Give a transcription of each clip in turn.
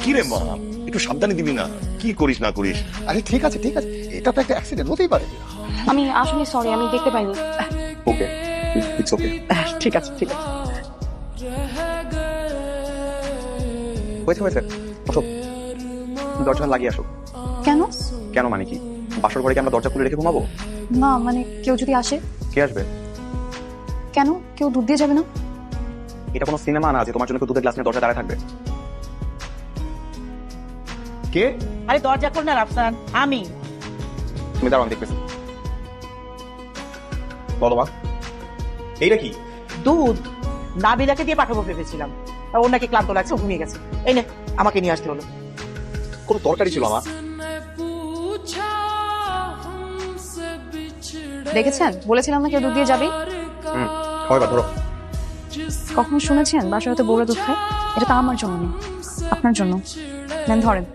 কি রে মা, একটু সাবধানে দিবি না, কি করিস না করিস। আরে ঠিক আছে ঠিক আছে, এটা তো একটা অ্যাক্সিডেন্ট হতেই পারে। আমি আসলে সরি, আমি দেখতে পাইনি। ওকে, ইটস ওকে। ঠিক আছে ঠিক আছে, হয়েছে হয়েছে। আসো, দরজা লাগিয়ে আসো। কেন? কেন মানে কি? বাসর ঘরে কি আমরা দরজা খুলে রেখে ঘুমাবো? না মানে কেউ যদি আসে? কে আসবে? কেন, কেউ দুধ দিয়ে যাবে না? এটা কোনো সিনেমা না যে তোমার জন্য কেউ দুধের গ্লাস নিয়ে দরজা দাঁড়ায় থাকবে। কে? আরে দরজা খোল না রাফসান, আমি। তুমি দাঁড়াও, আমি দেখতেছি। বলো মা, এইটা কি? দুধ নাবিলাকে দিয়ে পাঠাবো ভেবেছিলাম, ওর নাকি ক্লান্ত লাগছে, ও ঘুমিয়ে গেছে। এই নে, আমাকে নিয়ে আসতে হলো। কোনো তরকারি ছিল আমার? দেখেছেন, বলেছিলাম না কেউ দুধ দিয়ে যাবে। হয় বা ধরো। কখনো শুনেছেন বাসায় হয়তো বউরা দুধ খায়? এটা তো আমার জন্য না, আপনার জন্য। নেন ধরেন।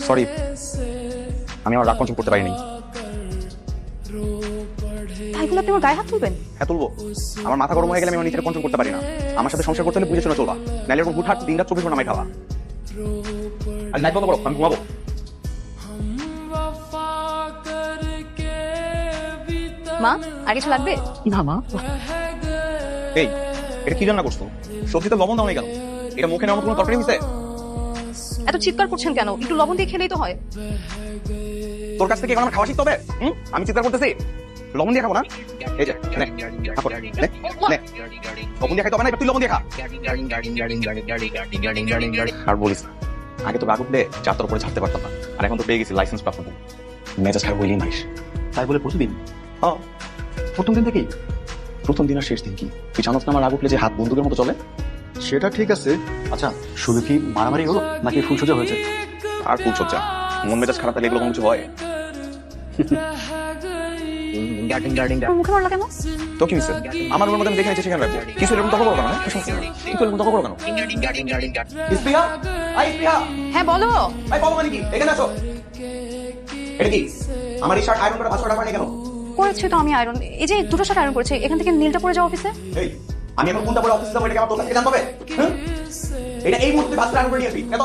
সরি, আমি আমার রাগ কন্ট্রোল করতে পারিনি। তাই বলে আপনি আমার গায়ে হাত তুলবেন? হ্যাঁ তুলবো। আমার মাথা গরম হয়ে গেলে আমি আমার নিজেকে কন্ট্রোল করতে পারি না। আমার সাথে সংসার করতে হলে বুঝে শুনে চলবা, নাহলে এরকম হুটহাট দিন রাত 24 ঘন্টা নামাই খাওয়া। আর লাইট বন্ধ করো, আমি ঘুমাবো। মা, আর কিছু লাগবে? না মা। এই, এটা কি রান্না করছো? সবজিতে লবণ দাও নাই কেন? এটা মুখে নেওয়ার মতো কোনো তরকারি হইছে? এত চিৎকার করছেন কেন? একটু লবণ দিয়ে খেলেই তো হয়। তোর কাছ থেকে এখন আমার খাওয়া শিখতে হবে? আমি চিৎকার করতেছি? লবণ দিয়ে খাবো না? এই যে নে, খাবো। নে, নে। লবণ দিয়ে খাইতে হবে না, এবার তুই লবণ দিয়ে খা। আর বলিস না, আগে তো রাগ উঠলে চারটার উপরে ছাড়তে পারতাম না, আর এখন তো পেয়ে গেছি লাইসেন্স প্রাপ্ত। মেজাজ খারাপ হইলেই নাইস। তাই বলে প্রতিদিন? হ্যাঁ, প্রথম দিন থেকেই। প্রথম দিন আর শেষ দিন কি তুই জানোস না আমার রাগ উঠলে যে হাত বন্দুকের মতো চলে? সেটা ঠিক আছে। আচ্ছা, শুধু কি মারামারি হলো নাকি ফুলসজ্জা হয়েছে? আর ফুলসজ্জা। মন মেজাজ খারাপ থাকলে এগুলো কোনো কিছু হয়? মুখে মারলা কেন? তো কি মিশে? আমার রুমের মধ্যে আমি দেখে নিচ্ছি, সেখানে রাখবো। কিছু এরকম তখন করো কেন? কিছু এরকম তখন করো কেন? ইসপিহা, আই ইসপিহা। হ্যাঁ বলো। আই বলো মানে কি? এখানে আসো। এটা কি? আমার এই শার্ট আয়রন করা 500 টাকা পানি কেন? করেছি তো আমি আয়রন। এই যে দুটো শার্ট আয়রন করেছি, এখান থেকে নীলটা পরে যাও অফিসে। এই, আমি এখন কোনটা পরে অফিসে যাবো এটা কি আমার তোর কাছে জানতে হবে? এটা এই মুহূর্তে 500 টাকা করে নিয়ে আসবি। এত